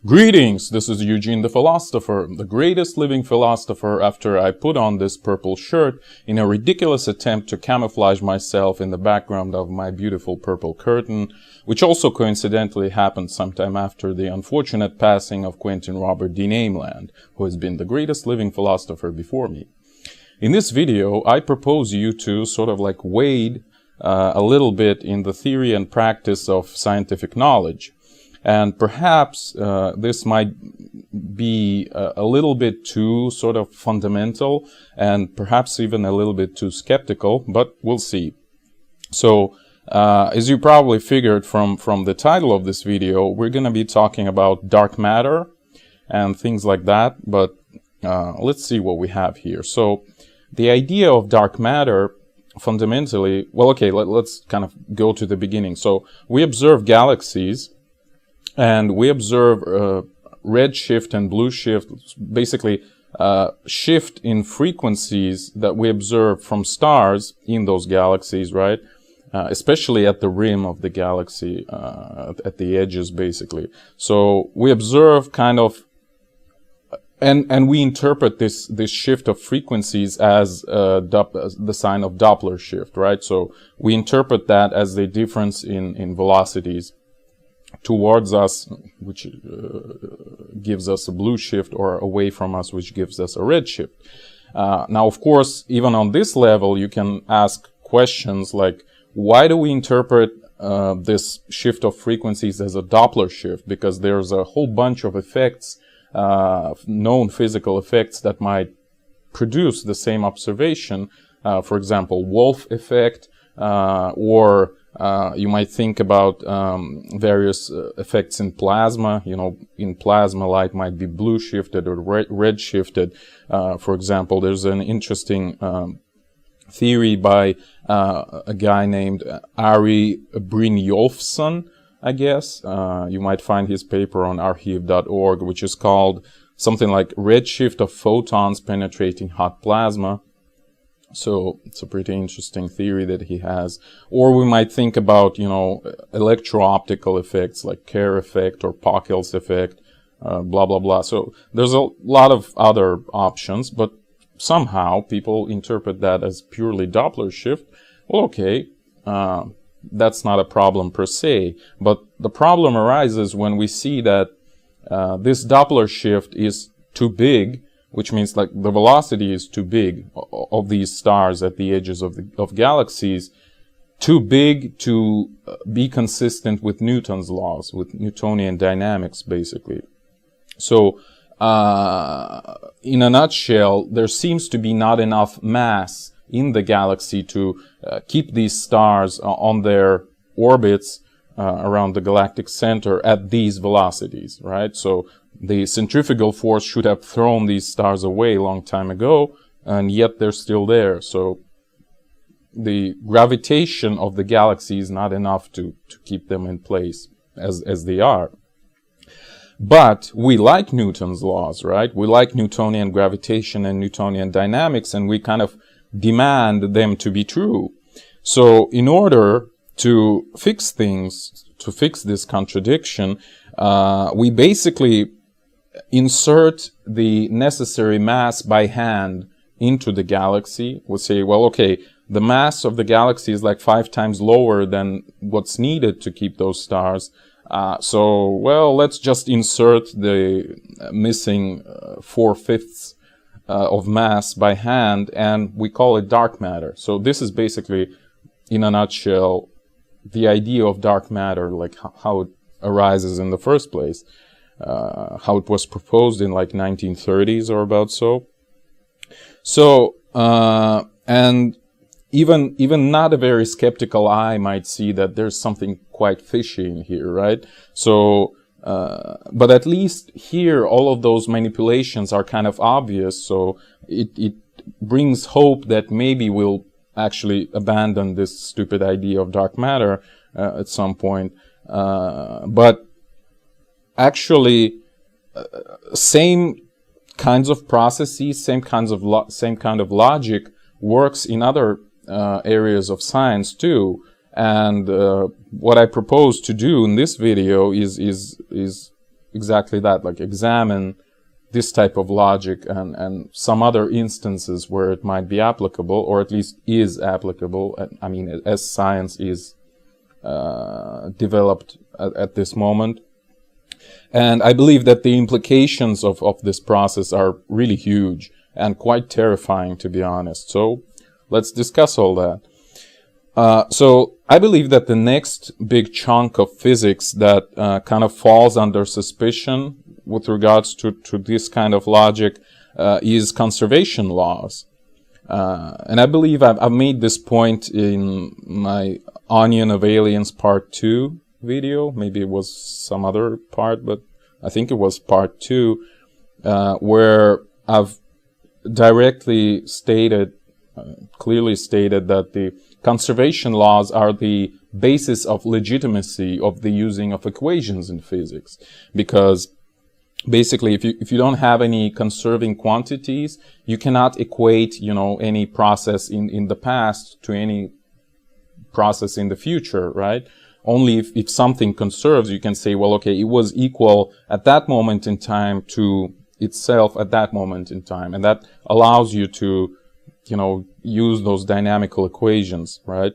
Greetings, this is Eugene the Philosopher, the greatest living philosopher after I put on this purple shirt in a ridiculous attempt to camouflage myself in the background of my beautiful purple curtain, which also coincidentally happened sometime after the unfortunate passing of Quentin Robert D. Nameland, who has been the greatest living philosopher before me. In this video, I propose you to sort of like wade a little bit in the theory and practice of scientific knowledge. And perhaps this might be a little bit too sort of fundamental and perhaps even a little bit too skeptical, but we'll see. So, as you probably figured from the title of this video, we're going to be talking about dark matter and things like that, but let's see what we have here. So, the idea of dark matter fundamentally, well, okay, let's kind of go to the beginning. So, we observe galaxies. And we observe red shift and blue shift, basically shift in frequencies that we observe from stars in those galaxies, right? Especially at the rim of the galaxy, at the edges, basically. So we observe kind of, and we interpret this shift of frequencies as the sign of Doppler shift, right? So we interpret that as the difference in velocities towards us, which gives us a blue shift, or away from us, which gives us a red shift. Now, of course, even on this level, you can ask questions like, why do we interpret this shift of frequencies as a Doppler shift? Because there's a whole bunch of effects, known physical effects that might produce the same observation. For example, Wolf effect, or you might think about various effects in plasma. You know, in plasma, light might be blue shifted or red shifted. For example, there's an interesting theory by a guy named Ari Brynjolfsson, I guess. You might find his paper on archive.org, which is called something like redshift of photons penetrating hot plasma. So it's a pretty interesting theory that he has. Or we might think about, you know, electro-optical effects like Kerr effect or Pockels effect, blah, blah, blah. So there's a lot of other options, but somehow people interpret that as purely Doppler shift. Well, okay, that's not a problem per se, but the problem arises when we see that this Doppler shift is too big, which means like the velocity is too big of these stars at the edges of galaxies, too big to be consistent with Newton's laws, with Newtonian dynamics, basically. So, in a nutshell, there seems to be not enough mass in the galaxy to keep these stars on their orbits around the galactic center at these velocities, right? So the centrifugal force should have thrown these stars away a long time ago, and yet they're still there. So the gravitation of the galaxy is not enough to keep them in place as they are. But we like Newton's laws, right? We like Newtonian gravitation and Newtonian dynamics, and we kind of demand them to be true. So in order to fix things, to fix this contradiction, we basically insert the necessary mass by hand into the galaxy. We'll say, well, okay, the mass of the galaxy is like 5 times lower than what's needed to keep those stars. So, well, let's just insert the missing 4/5 of mass by hand, and we call it dark matter. So this is basically, in a nutshell, the idea of dark matter, like how it arises in the first place. How it was proposed in like 1930s or about so. So, and even not a very skeptical eye might see that there's something quite fishy in here, right? So, but at least here, all of those manipulations are kind of obvious. So it brings hope that maybe we'll actually abandon this stupid idea of dark matter at some point. But actually, same kinds of processes, same kind of logic works in other areas of science too. And what I propose to do in this video is exactly that, like examine this type of logic and some other instances where it might be applicable, or at least is applicable. I mean, as science is developed at this moment. And I believe that the implications of this process are really huge and quite terrifying, to be honest. So let's discuss all that. So I believe that the next big chunk of physics that kind of falls under suspicion with regards to this kind of logic is conservation laws. And I believe I've made this point in my Onion of Aliens Part 2 video. Maybe it was some other part, but I think it was Part 2, where I've directly stated, clearly stated that the conservation laws are the basis of legitimacy of the using of equations in physics. Because basically, if you don't have any conserving quantities, you cannot equate, any process in the past to any process in the future, right? Only if something conserves, you can say, well, okay, it was equal at that moment in time to itself at that moment in time. And that allows you to, use those dynamical equations, right?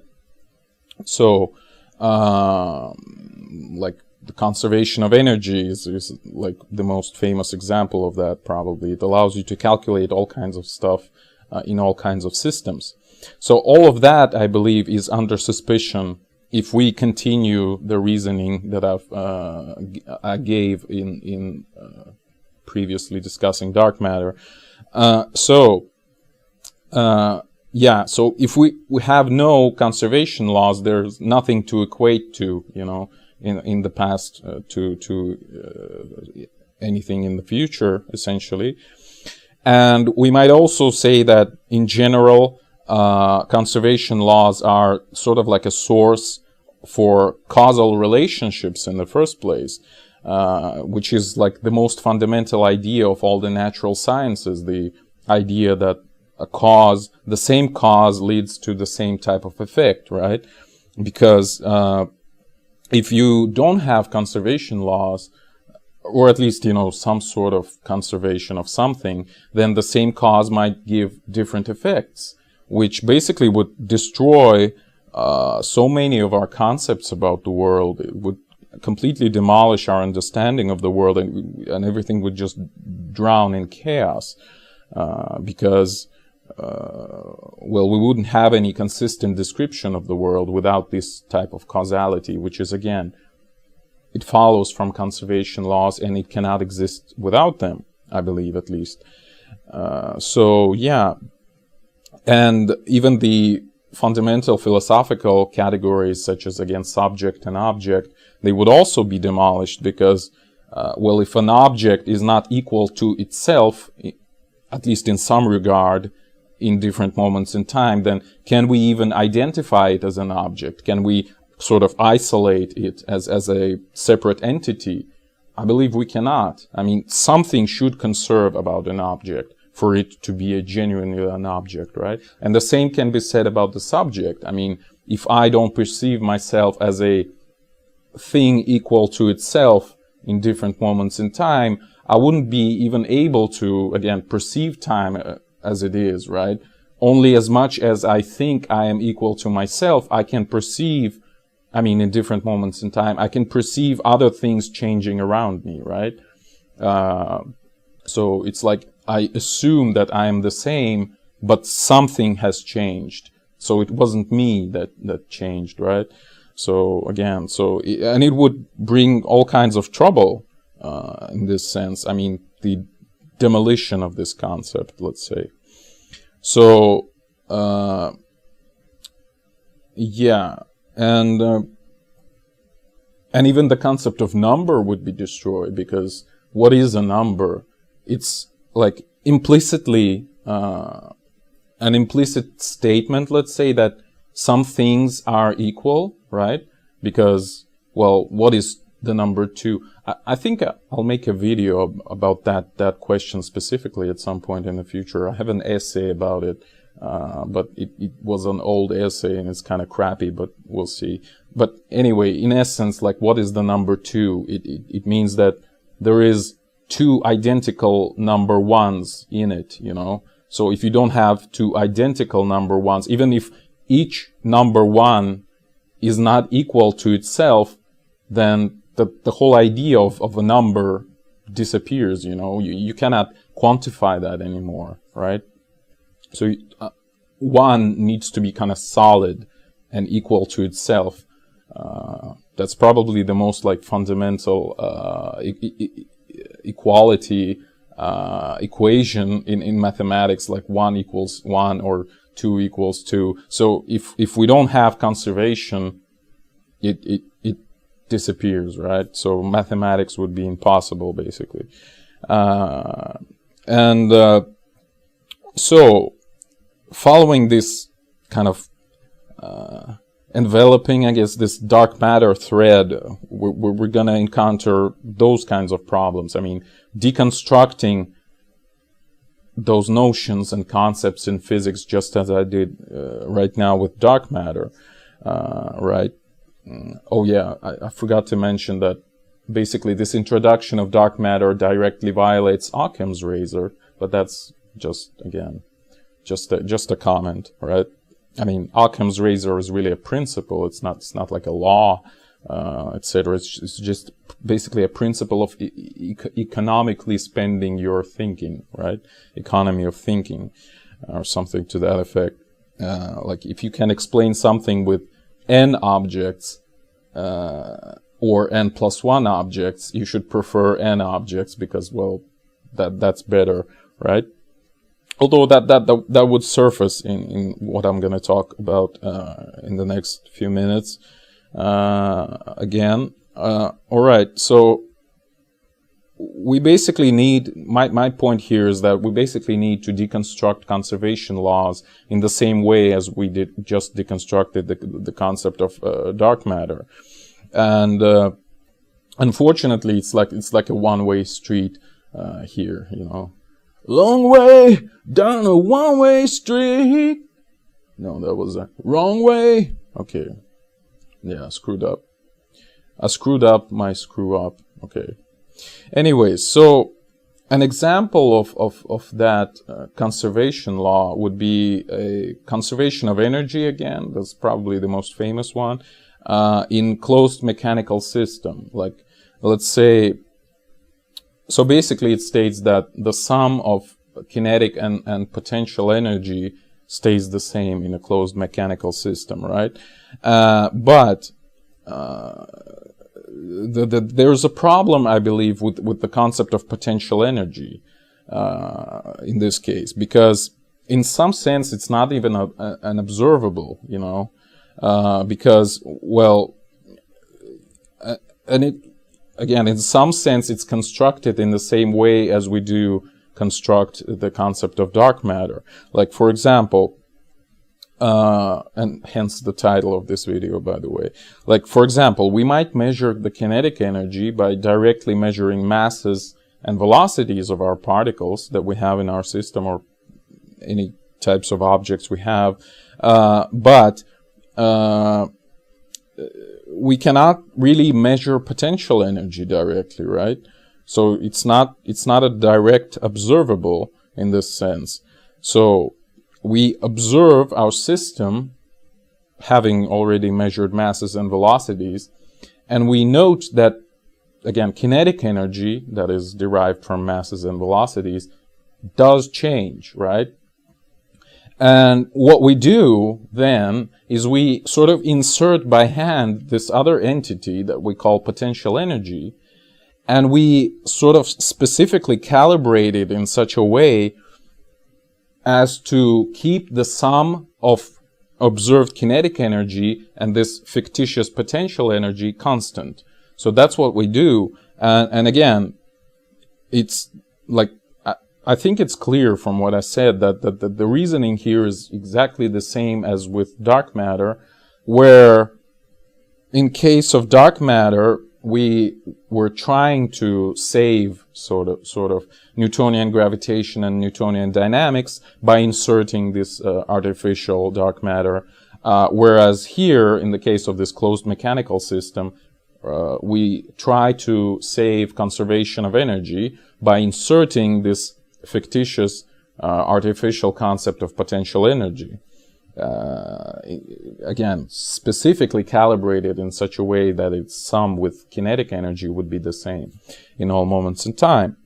So, like the conservation of energy is like the most famous example of that, probably. It allows you to calculate all kinds of stuff in all kinds of systems. So all of that, I believe, is under suspicion if we continue the reasoning that I gave in previously discussing dark matter. So if we have no conservation laws, there's nothing to equate to, in the past to anything in the future, essentially. And we might also say that in general, conservation laws are sort of like a source for causal relationships in the first place, which is like the most fundamental idea of all the natural sciences, the idea that the same cause leads to the same type of effect, right? Because if you don't have conservation laws, or at least, some sort of conservation of something, then the same cause might give different effects, which basically would destroy so many of our concepts about the world. It would completely demolish our understanding of the world, and everything would just drown in chaos, because we wouldn't have any consistent description of the world without this type of causality, which is, again, it follows from conservation laws, and it cannot exist without them, I believe, at least. And even the fundamental philosophical categories, such as, again, subject and object, they would also be demolished because, if an object is not equal to itself, at least in some regard, in different moments in time, then can we even identify it as an object? Can we sort of isolate it as a separate entity? I believe we cannot. I mean, something should conserve about an object for it to be a genuinely an object, right? And the same can be said about the subject. I mean, if I don't perceive myself as a thing equal to itself in different moments in time, I wouldn't be even able to, again, perceive time as it is, right? Only as much as I think I am equal to myself, I can perceive, in different moments in time, I can perceive other things changing around me, right? So it's like I assume that I am the same, but something has changed. So it wasn't me that changed, right? So again, and it would bring all kinds of trouble in this sense. I mean, the demolition of this concept, let's say. So, and even the concept of number would be destroyed, because what is a number? It's like implicitly, an implicit statement, let's say, that some things are equal, right? Because, what is the number 2? I think I'll make a video about that question specifically at some point in the future. I have an essay about it, but it was an old essay and it's kind of crappy, but we'll see. But anyway, in essence, like, what is the number 2? It means that there is two identical number ones in it, you know. So if you don't have two identical number ones, even if each number one is not equal to itself, then the whole idea of a number disappears, you know. You cannot quantify that anymore, right? So one needs to be kind of solid and equal to itself. That's probably the most like fundamental equality equation in mathematics, like 1 equals 1 or 2 equals 2. So if we don't have conservation, it disappears, right? So mathematics would be impossible, basically. So following this kind of enveloping, I guess, this dark matter thread, we're going to encounter those kinds of problems. I mean, deconstructing those notions and concepts in physics, just as I did right now with dark matter, right? Oh yeah, I forgot to mention that basically this introduction of dark matter directly violates Occam's razor, but that's just, again, just a comment, right? I mean, Occam's razor is really a principle. It's not like a law, etc. It's just basically a principle of economically spending your thinking, right? Economy of thinking, or something to that effect. Like if you can explain something with n objects, or n plus 1 objects, you should prefer n objects because, well, that's better, right? Although that would surface in what I'm going to talk about in the next few minutes. Again, all right. So we basically need. My point here is that we basically need to deconstruct conservation laws in the same way as we just deconstructed the concept of dark matter, and unfortunately, it's like a one-way street here. You know. Long way down a one-way street. No, that was a wrong way. Okay. Yeah, screwed up. I screwed up my screw up. Okay. Anyways, so an example of that conservation law would be a conservation of energy again. That's probably the most famous one. In closed mechanical system. Like, let's say, so basically it states that the sum of kinetic and potential energy stays the same in a closed mechanical system, right? But there's a problem, I believe, with the concept of potential energy in this case, because in some sense it's not even an observable, you know, because, well, and it, again, in some sense, it's constructed in the same way as we do construct the concept of dark matter. Like, for example, and hence the title of this video, by the way. Like, for example, we might measure the kinetic energy by directly measuring masses and velocities of our particles that we have in our system or any types of objects we have. But we cannot really measure potential energy directly, right? So it's not a direct observable in this sense. So we observe our system having already measured masses and velocities, and we note that, again, kinetic energy that is derived from masses and velocities does change, right? And what we do then is we sort of insert by hand this other entity that we call potential energy, and we sort of specifically calibrate it in such a way as to keep the sum of observed kinetic energy and this fictitious potential energy constant. So that's what we do. And again, it's like, I think it's clear from what I said that the reasoning here is exactly the same as with dark matter, where in case of dark matter, we were trying to save sort of Newtonian gravitation and Newtonian dynamics by inserting this artificial dark matter, whereas here, in the case of this closed mechanical system, we try to save conservation of energy by inserting this fictitious artificial concept of potential energy. Again, specifically calibrated in such a way that its sum with kinetic energy would be the same in all moments in time.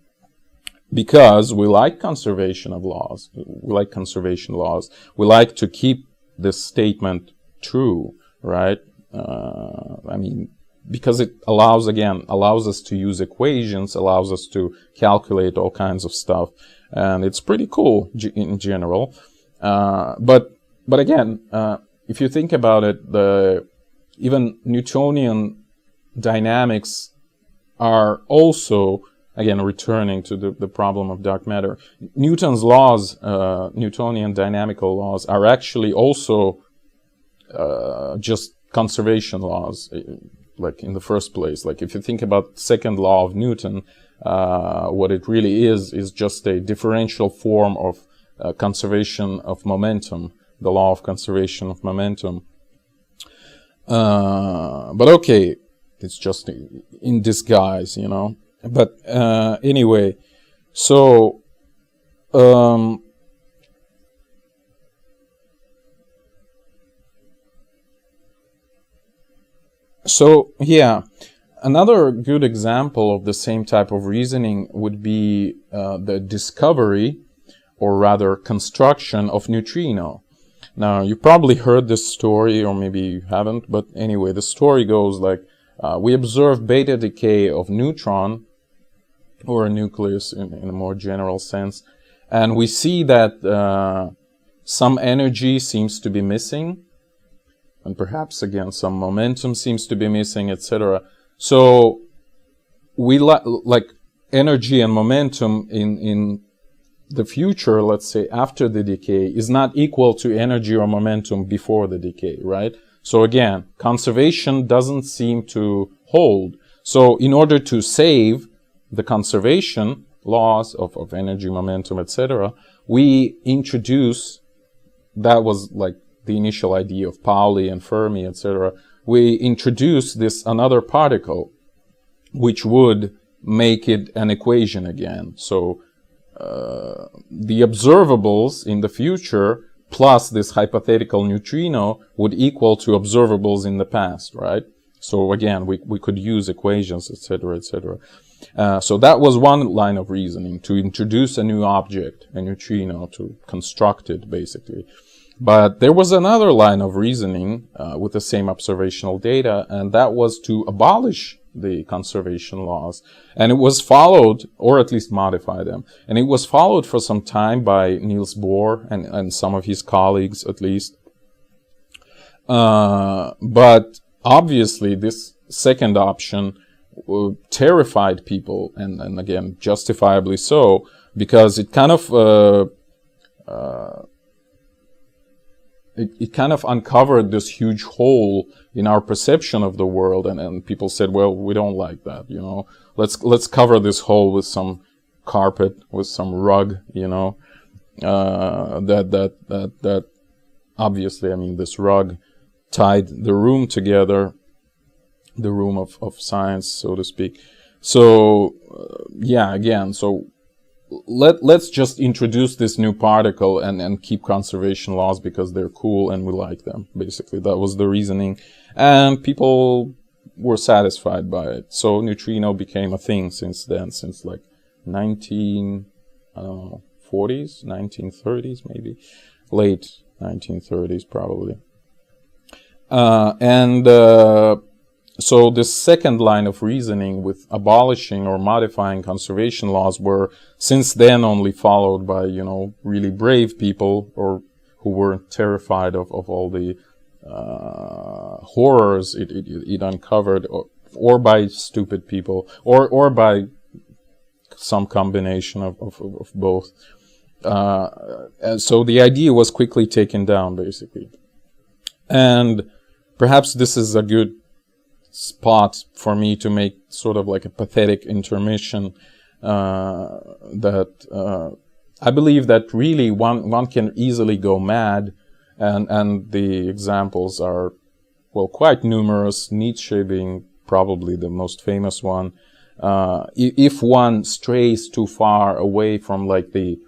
Because we like conservation of laws, we like conservation laws, we like to keep this statement true, right? I mean, because it allows us to use equations, allows us to calculate all kinds of stuff, and it's pretty cool in general. But again, if you think about it, even Newtonian dynamics are also, again, returning to the problem of dark matter. Newton's laws, Newtonian dynamical laws, are actually also just conservation laws, like in the first place. Like if you think about the second law of Newton, what it really is just a differential form of conservation of momentum, the law of conservation of momentum. But okay, it's just in disguise, you know. But anyway, so yeah, another good example of the same type of reasoning would be the discovery, or rather construction, of neutrino. Now, you probably heard this story, or maybe you haven't, but anyway, the story goes like, we observe beta decay of neutron, or a nucleus in a more general sense, and we see that some energy seems to be missing, and perhaps again some momentum seems to be missing, etc. So we like energy and momentum in the future, let's say after the decay, is not equal to energy or momentum before the decay, right? So again, conservation doesn't seem to hold. So in order to save the conservation laws of energy, momentum, etc., we introduce, that was like the initial idea of Pauli and Fermi, etc., we introduce this another particle which would make it an equation again. So the observables in the future plus this hypothetical neutrino would equal to observables in the past, right? So again, we could use equations, etc., etc. So that was one line of reasoning, to introduce a new object, a neutrino, to construct it, basically. But there was another line of reasoning with the same observational data, and that was to abolish the conservation laws. And it was followed, or at least modify them. And it was followed for some time by Niels Bohr and some of his colleagues, at least. But obviously, this second option terrified people, and again, justifiably so, because it kind of it kind of uncovered this huge hole in our perception of the world, and people said, well, we don't like that, you know. Let's cover this hole with some carpet, with some rug, you know. That obviously, I mean, this rug tied the room together, the room of science, so to speak. So yeah, again, so let's just introduce this new particle and keep conservation laws because they're cool and we like them. Basically, that was the reasoning, and people were satisfied by it. So neutrino became a thing since then, since like 1940s, 1930s maybe, late 1930s probably. So this second line of reasoning with abolishing or modifying conservation laws were since then only followed by, you know, really brave people, or who were terrified of all the horrors it uncovered, or by stupid people, or by some combination of both. So the idea was quickly taken down, basically. And perhaps this is a good spot for me to make sort of like a pathetic intermission, that I believe that really one can easily go mad, and the examples are, well, quite numerous, Nietzsche being probably the most famous one. If one strays too far away from like the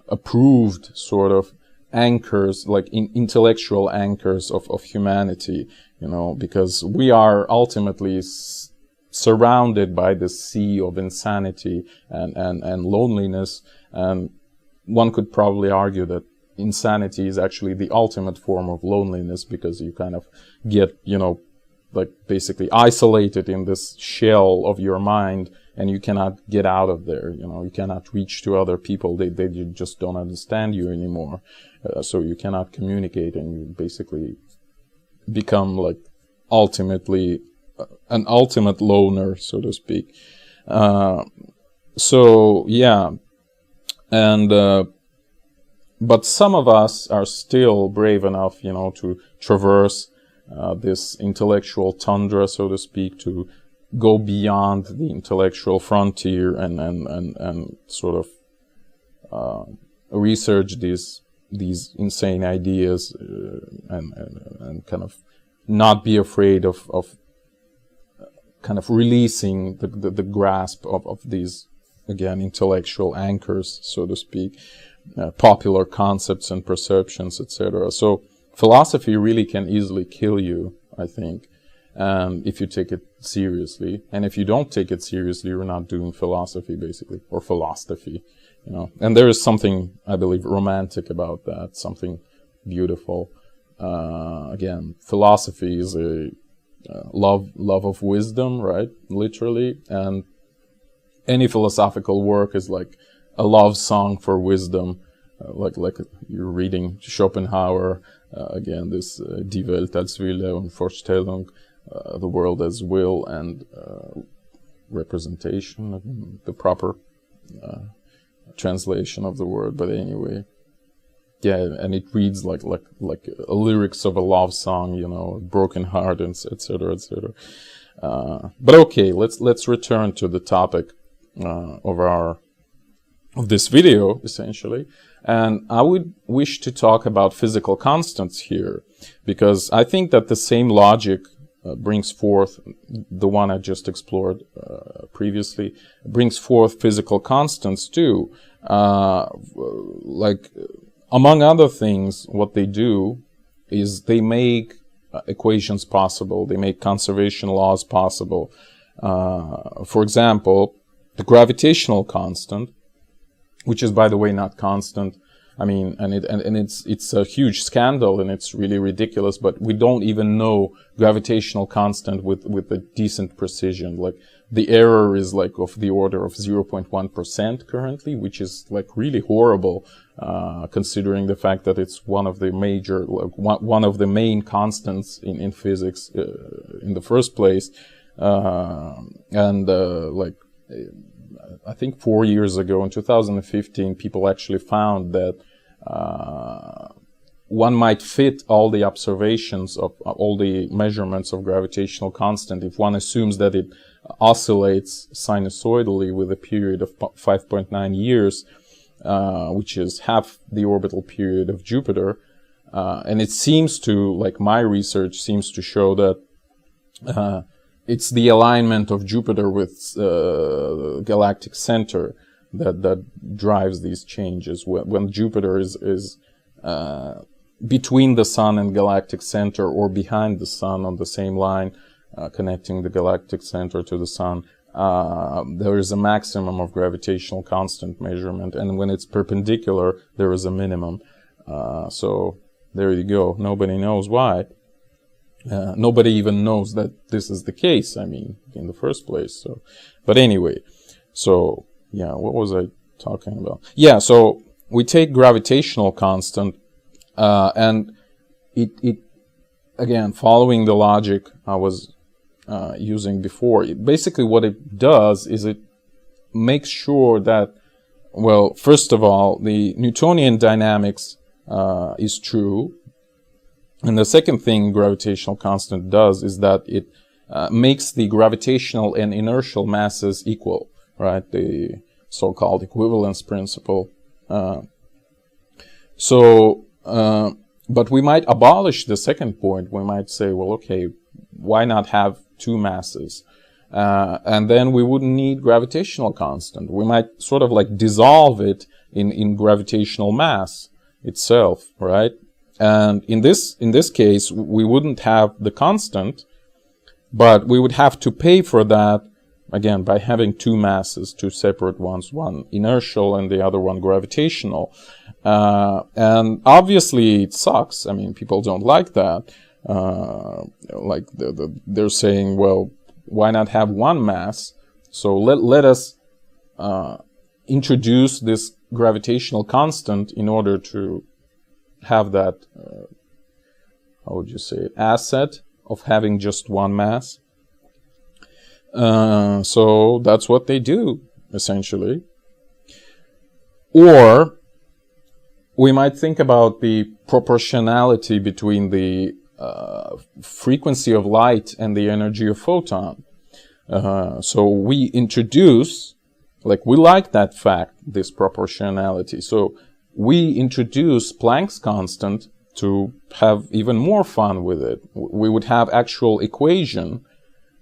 approved sort of anchors, like intellectual anchors of humanity, you know, because we are ultimately surrounded by this sea of insanity and loneliness, and one could probably argue that insanity is actually the ultimate form of loneliness, because you kind of get, you know, like basically isolated in this shell of your mind, and you cannot get out of there. You know, you cannot reach to other people. They just don't understand you anymore. So you cannot communicate, and you basically become like ultimately an ultimate loner, so to speak. So yeah, and but some of us are still brave enough, you know, to traverse this intellectual tundra, so to speak, to go beyond the intellectual frontier and sort of research these insane ideas and kind of not be afraid of kind of releasing the grasp of these, again, intellectual anchors, so to speak, popular concepts and perceptions, etc. So philosophy really can easily kill you, I think, if you take it seriously. And if you don't take it seriously, you're not doing philosophy, basically, or philosophy, you know. And there is something, I believe, romantic about that, something beautiful. Again, philosophy is a love of wisdom, right? Literally. And any philosophical work is like a love song for wisdom, like you're reading Schopenhauer, again, this Die Welt als Wille und Vorstellung, the world as will and representation, the proper translation of the word, but anyway, yeah, and it reads like a lyrics of a love song, you know, broken heart, and etc., etc. But okay, let's return to the topic of this video, essentially. And I would wish to talk about physical constants here, because I think that the same logic brings forth, the one I just explored previously, brings forth physical constants too. Like, among other things, what they do is they make equations possible. They make conservation laws possible. For example, the gravitational constant, which is, by the way, not constant. I mean, and it's a huge scandal, and it's really ridiculous, but we don't even know gravitational constant with a decent precision. Like, the error is like of the order of 0.1% currently, which is like really horrible, considering the fact that it's one of the major, like, one of the main constants in physics in the first place. Like, I think 4 years ago, in 2015, people actually found that one might fit all the observations of all the measurements of gravitational constant if one assumes that it oscillates sinusoidally with a period of 5.9 years, which is half the orbital period of Jupiter. And it seems to, like, my research seems to show that it's the alignment of Jupiter with galactic center that drives these changes. When Jupiter is between the Sun and galactic center, or behind the Sun on the same line, connecting the galactic center to the Sun, there is a maximum of gravitational constant measurement, and when it's perpendicular, there is a minimum. So there you go. Nobody knows why. Nobody even knows that this is the case, I mean, in the first place. So, but anyway, so yeah, what was I talking about? Yeah, so we take gravitational constant, and it again, following the logic I was using before, basically what it does is it makes sure that, well, first of all, the Newtonian dynamics is true. And the second thing gravitational constant does is that it makes the gravitational and inertial masses equal, right? The so-called equivalence principle. But we might abolish the second point. We might say, well, okay, why not have two masses. And then we wouldn't need gravitational constant. We might sort of like dissolve it in gravitational mass itself, right? And in this case, we wouldn't have the constant, but we would have to pay for that, again, by having two masses, two separate ones, one inertial and the other one gravitational. And obviously it sucks. I mean, people don't like that. Like they're saying, well, why not have one mass? So let us introduce this gravitational constant in order to have that, how would you say it, asset of having just one mass. So that's what they do, essentially. Or we might think about the proportionality between the frequency of light and the energy of photon. So we introduce, like, we like that fact, this proportionality. So we introduce Planck's constant to have even more fun with it. We would have actual equation,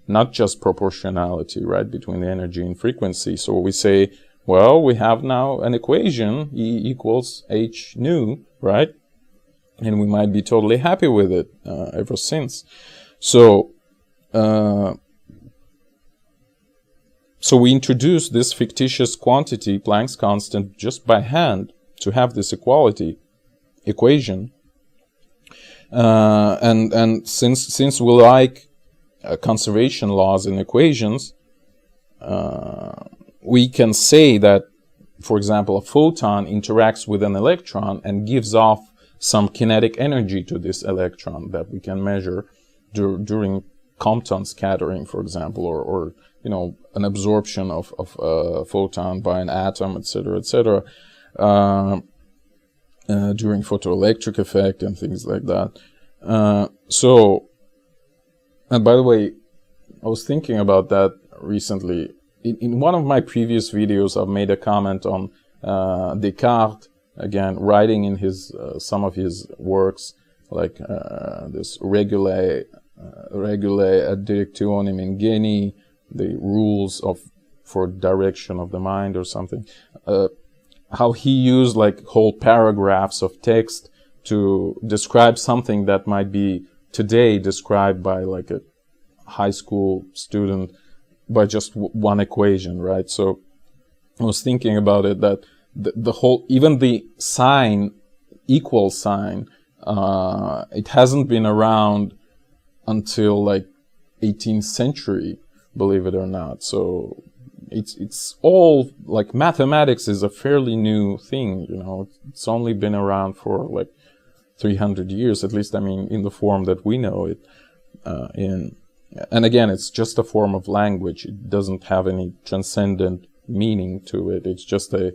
not just proportionality, right, between the energy and frequency. So we say, well, we have now an equation, E equals h nu, right? And we might be totally happy with it ever since. So, so we introduce this fictitious quantity, Planck's constant, just by hand to have this equation. And since we like conservation laws and equations, we can say that, for example, a photon interacts with an electron and gives off some kinetic energy to this electron that we can measure during Compton scattering, for example, or you know, an absorption of a photon by an atom, etc., etc., during photoelectric effect and things like that. So, and by the way, I was thinking about that recently. In one of my previous videos, I've made a comment on Descartes, again, writing in his some of his works, like this regulae ad directionem ingenii, the rules for direction of the mind or something. How he used like whole paragraphs of text to describe something that might be today described by like a high school student by just one equation, right? So I was thinking about it, that the whole, even the sign, equal sign, it hasn't been around until like 18th century, believe it or not. So it's all like, mathematics is a fairly new thing, you know. It's only been around for like 300 years, at least, I mean, in the form that we know it and again, it's just a form of language. It doesn't have any transcendent meaning to it. It's just a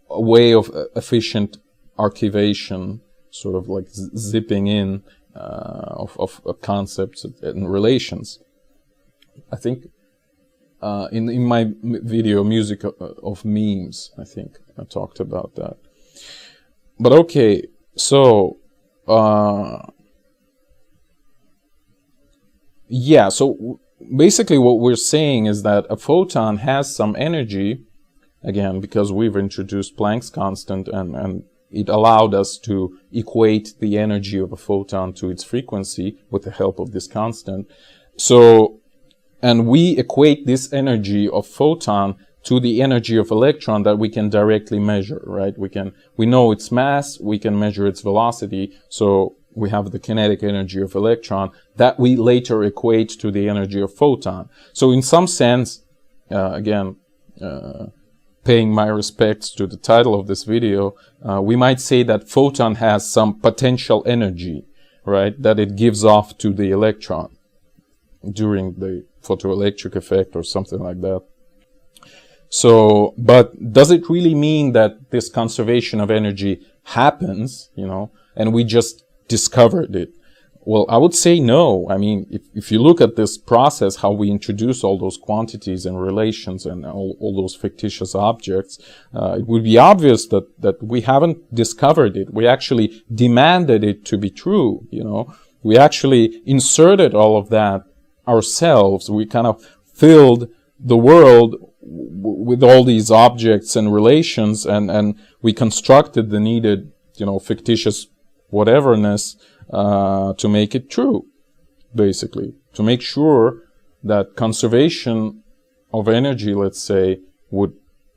way of efficient archivation, sort of like zipping in of concepts and relations. I think in my video, Music of Memes, I think I talked about that. But okay, so yeah, so basically what we're saying is that a photon has some energy, again, because we've introduced Planck's constant, and it allowed us to equate the energy of a photon to its frequency with the help of this constant. So, and we equate this energy of photon to the energy of electron that we can directly measure, right? We know its mass, we can measure its velocity, so we have the kinetic energy of electron that we later equate to the energy of photon. So in some sense, again, paying my respects to the title of this video, we might say that photon has some potential energy, right, that it gives off to the electron during the photoelectric effect or something like that. So, but does it really mean that this conservation of energy happens, you know, and we just discovered it? Well, I would say no. I mean, if you look at this process, how we introduce all those quantities and relations and all those fictitious objects, it would be obvious that we haven't discovered it. We actually demanded it to be true, you know. We actually inserted all of that ourselves. We kind of filled the world with all these objects and relations, and we constructed the needed, fictitious whateverness to make it true, basically, to make sure that conservation of energy, let's say, would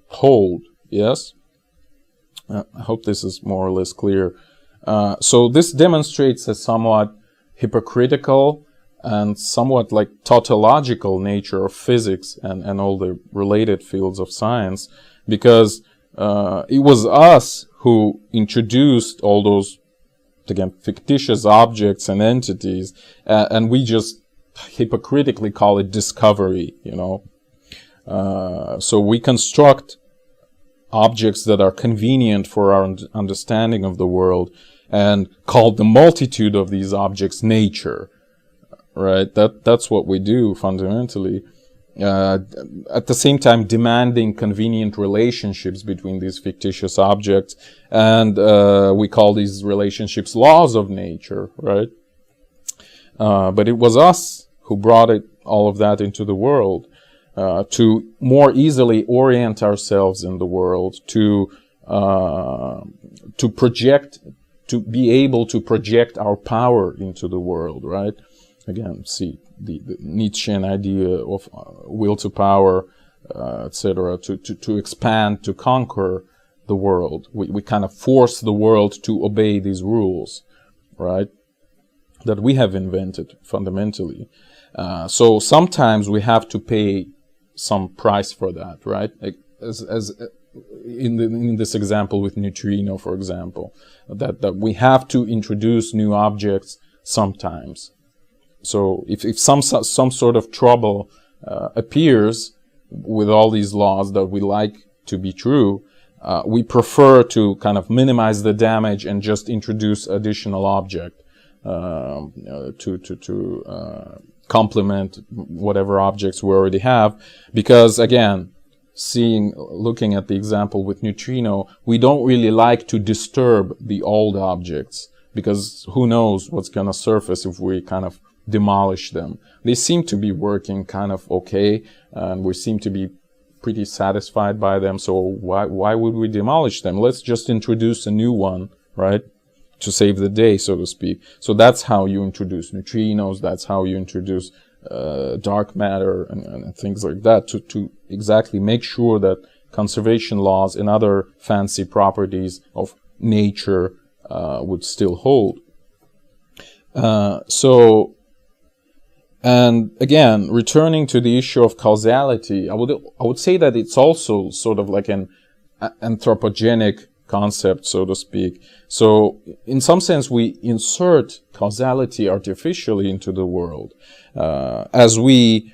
hold. Yes? I hope this is more or less clear. So this demonstrates a somewhat hypocritical and somewhat like tautological nature of physics and all the related fields of science, because it was us who introduced all those, again, fictitious objects and entities, and we just hypocritically call it discovery, So we construct objects that are convenient for our understanding of the world and call the multitude of these objects nature, right? That's what we do fundamentally. At the same time demanding convenient relationships between these fictitious objects, and we call these relationships laws of nature, right? But it was us who brought all of that into the world, to more easily orient ourselves in the world, to be able to project our power into the world, right? Again, see the Nietzschean idea of will to power, etc., to expand, to conquer the world. We kind of force the world to obey these rules, right, that we have invented fundamentally. So sometimes we have to pay some price for that, right? As in this example with neutrino, for example, that we have to introduce new objects sometimes. So if some sort of trouble appears with all these laws that we like to be true, we prefer to kind of minimize the damage and just introduce additional object to complement whatever objects we already have, because again, looking at the example with neutrino, we don't really like to disturb the old objects, because who knows what's going to surface if we kind of demolish them. They seem to be working kind of okay, and we seem to be pretty satisfied by them, so why would we demolish them? Let's just introduce a new one, right, to save the day, so to speak. So that's how you introduce neutrinos, that's how you introduce dark matter and things like that, to exactly make sure that conservation laws and other fancy properties of nature would still hold. And again, returning to the issue of causality, I would say that it's also sort of like an anthropogenic concept, so to speak. So in some sense, we insert causality artificially into the world, as we,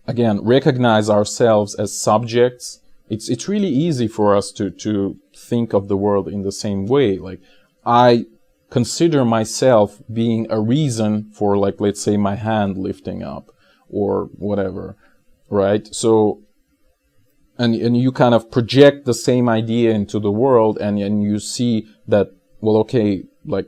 again, recognize ourselves as subjects. It's really easy for us to think of the world in the same way. Like, I consider myself being a reason for, like, let's say, my hand lifting up or whatever, right? So, and you kind of project the same idea into the world, and you see that, well, okay, like,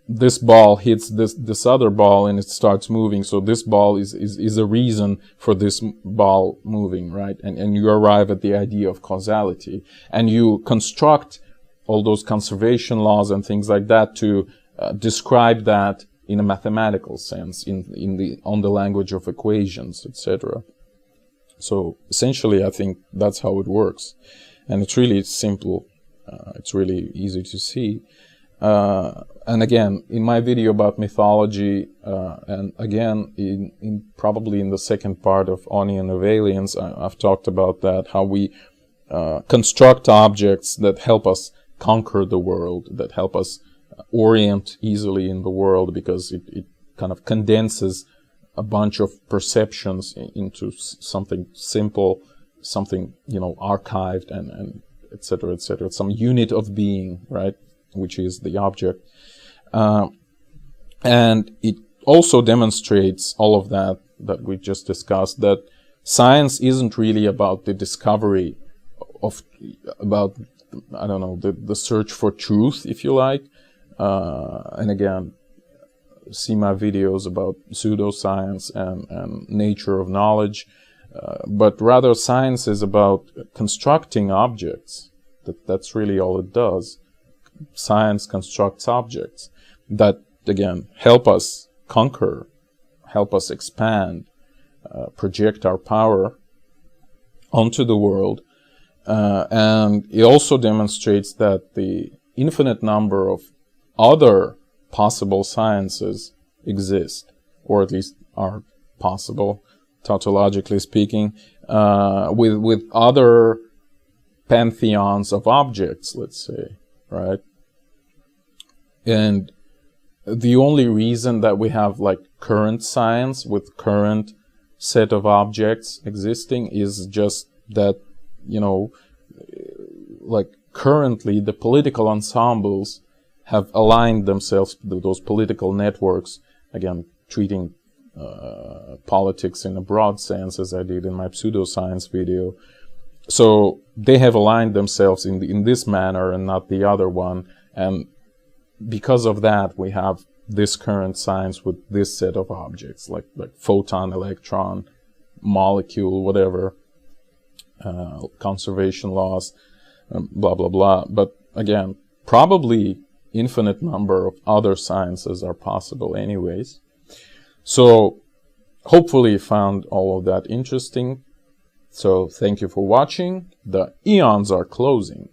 this ball hits this other ball and it starts moving, so this ball is a reason for this ball moving, right? And you arrive at the idea of causality, and you construct all those conservation laws and things like that to describe that in a mathematical sense, on the language of equations, etc. So essentially, I think that's how it works, and it's really simple. It's really easy to see. And again, in my video about mythology, and again, probably in the second part of Onion of Aliens, I've talked about that, how we construct objects that help us conquer the world, that help us orient easily in the world, because it kind of condenses a bunch of perceptions into something simple, something, archived, and et cetera, some unit of being, right, which is the object. And it also demonstrates all of that we just discussed, that science isn't really about the discovery about, I don't know, the search for truth, if you like. And again, see my videos about pseudoscience and nature of knowledge, but rather science is about constructing objects. That's really all it does. Science constructs objects that, again, help us conquer, help us expand, project our power onto the world. And it also demonstrates that the infinite number of other possible sciences exist, or at least are possible, tautologically speaking, with other pantheons of objects, let's say, right? And the only reason that we have like current science with current set of objects existing is just that, you know, like currently the political ensembles have aligned themselves to those political networks, again, treating politics in a broad sense, as I did in my pseudoscience video. So they have aligned themselves in this manner and not the other one. And because of that, we have this current science with this set of objects, like photon, electron, molecule, whatever, conservation laws, blah, blah, blah. But again, probably infinite number of other sciences are possible anyways. So hopefully you found all of that interesting. So thank you for watching. The eons are closing.